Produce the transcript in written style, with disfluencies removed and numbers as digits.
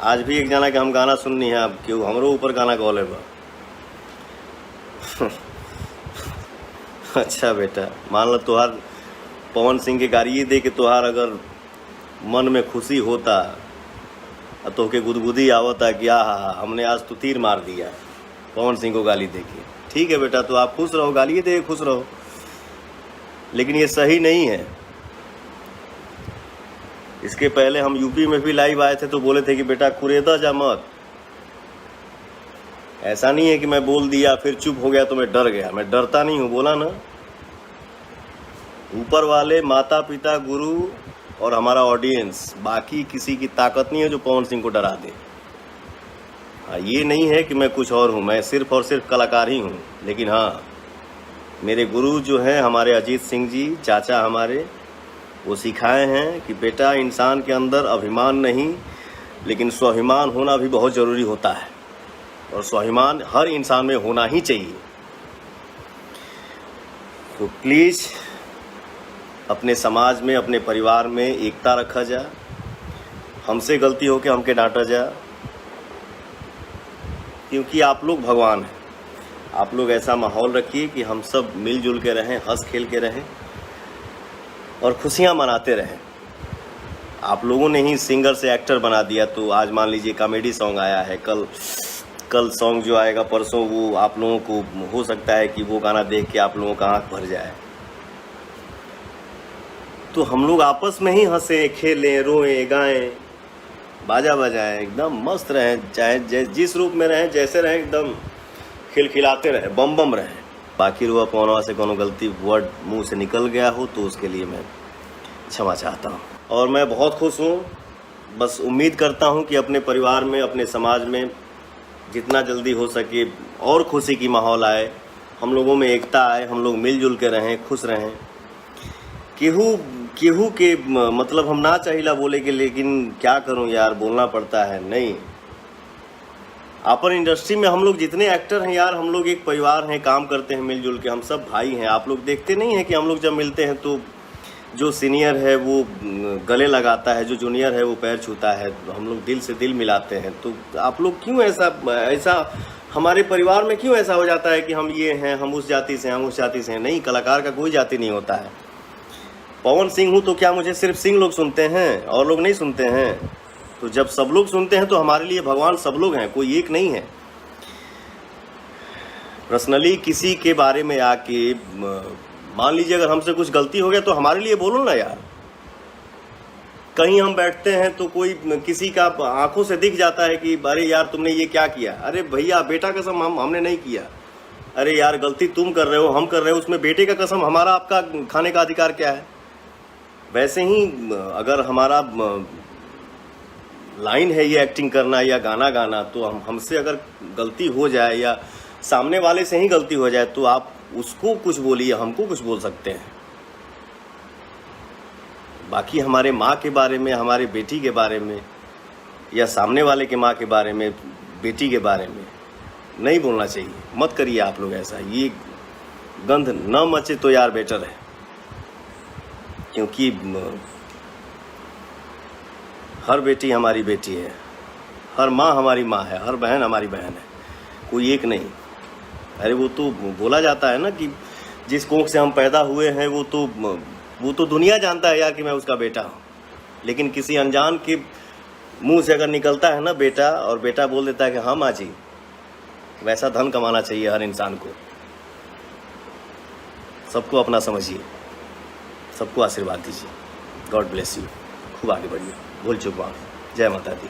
आज भी एक जना के हम गाना सुननी है, अब क्यों हमरो ऊपर गाना गौले बा। अच्छा बेटा, मान लो तुहार पवन सिंह के गाड़ी दे के तुहार अगर मन में खुशी होता तो के गुदगुदी आवता कि हमने आज तो तीर मार दिया पवन सिंह को गाली दे के। ठीक है बेटा, तो आप खुश रहो, गाली दे खुश रहो, लेकिन ये सही नहीं है। इसके पहले हम यूपी में भी लाइव आए थे तो बोले थे कि बेटा कुरेदा जा मत। ऐसा नहीं है कि मैं बोल दिया फिर चुप हो गया तो मैं डर गया, मैं डरता नहीं हूँ, बोला ना। ऊपर वाले, माता पिता, गुरु और हमारा ऑडियंस, बाकी किसी की ताकत नहीं है जो पवन सिंह को डरा दे। ये नहीं है कि मैं कुछ और हूँ, मैं सिर्फ और सिर्फ कलाकार ही हूँ। लेकिन हाँ, मेरे गुरु जो हैं हमारे अजीत सिंह जी चाचा हमारे, वो सिखाए हैं कि बेटा इंसान के अंदर अभिमान नहीं लेकिन स्वाभिमान होना भी बहुत ज़रूरी होता है, और स्वाभिमान हर इंसान में होना ही चाहिए। तो प्लीज़ अपने समाज में, अपने परिवार में एकता रखा जा। हमसे गलती हो के हमके डांटा जा, क्योंकि आप लोग भगवान हैं। आप लोग ऐसा माहौल रखिए कि हम सब मिलजुल के रहें, हंस खेल के रहें और खुशियां मनाते रहें। आप लोगों ने ही सिंगर से एक्टर बना दिया, तो आज मान लीजिए कॉमेडी सॉन्ग आया है, कल सॉन्ग जो आएगा परसों, वो आप लोगों को हो सकता है कि वो गाना देख के आप लोगों का आँख भर जाए। तो हम लोग आपस में ही हंसें, खेलें, रोएं, गाएं, बाजा बजाएं, एकदम मस्त रहें, चाहे जिस रूप में रहें, जैसे रहें, एकदम खिलखिलाते रहें, बम बम रहें। बाकी रुआ पवनवा से कोनो गलती वर्ड मुंह से निकल गया हो तो उसके लिए मैं क्षमा चाहता हूँ। और मैं बहुत खुश हूँ, बस उम्मीद करता हूँ कि अपने परिवार में, अपने समाज में जितना जल्दी हो सके और खुशी की माहौल आए, हम लोगों में एकता आए, हम लोग मिलजुल के रहें, खुश रहें। केहू के मतलब हम ना चाहिला बोले के, लेकिन क्या करूं यार, बोलना पड़ता है। नहीं, अपन इंडस्ट्री में हम लोग जितने एक्टर हैं यार, हम लोग एक परिवार हैं, काम करते हैं मिलजुल के, हम सब भाई हैं। आप लोग देखते नहीं हैं कि हम लोग जब मिलते हैं तो जो सीनियर है वो गले लगाता है, जो जूनियर है वो पैर छूता है, हम लोग दिल से दिल मिलाते हैं। तो आप लोग क्यों ऐसा हमारे परिवार में क्यों ऐसा हो जाता है कि हम ये हैं, हम उस जाति से हैं, हम उस जाति से हैं? नहीं, कलाकार का कोई जाति नहीं होता है। पवन सिंह हूँ तो क्या मुझे सिर्फ सिंह लोग सुनते हैं और लोग नहीं सुनते हैं? तो जब सब लोग सुनते हैं तो हमारे लिए भगवान सब लोग हैं, कोई एक नहीं है। पर्सनली किसी के बारे में आके मान लीजिए अगर हमसे कुछ गलती हो गया तो हमारे लिए बोलो ना यार। कहीं हम बैठते हैं तो कोई किसी का आंखों से दिख जाता है कि अरे यार तुमने ये क्या किया। अरे भैया बेटा कसम हमने नहीं किया। अरे यार गलती तुम कर रहे हो, हम कर रहे हो, उसमें बेटे का कसम हमारा आपका खाने का अधिकार क्या है? वैसे ही अगर हमारा लाइन है ये एक्टिंग करना या गाना गाना, तो हमसे अगर गलती हो जाए या सामने वाले से ही गलती हो जाए तो आप उसको कुछ बोलिए, हमको कुछ बोल सकते हैं। बाकी हमारे माँ के बारे में, हमारे बेटी के बारे में या सामने वाले के माँ के बारे में, बेटी के बारे में नहीं बोलना चाहिए। मत करिए आप लोग ऐसा, ये गंध न मचे तो यार बेटर है। क्योंकि हर बेटी हमारी बेटी है, हर माँ हमारी माँ है, हर बहन हमारी बहन है, कोई एक नहीं। अरे वो तो बोला जाता है ना कि जिस कोख से हम पैदा हुए हैं वो तो दुनिया जानता है यार कि मैं उसका बेटा हूँ। लेकिन किसी अनजान के मुंह से अगर निकलता है ना बेटा, और बेटा बोल देता है कि हाँ माँ जी, वैसा धन कमाना चाहिए हर इंसान को। सबको अपना समझिए, सबको आशीर्वाद दीजिए। God bless you. खूब आगे बढ़िए, भूल चुक माफ। जय माता दी।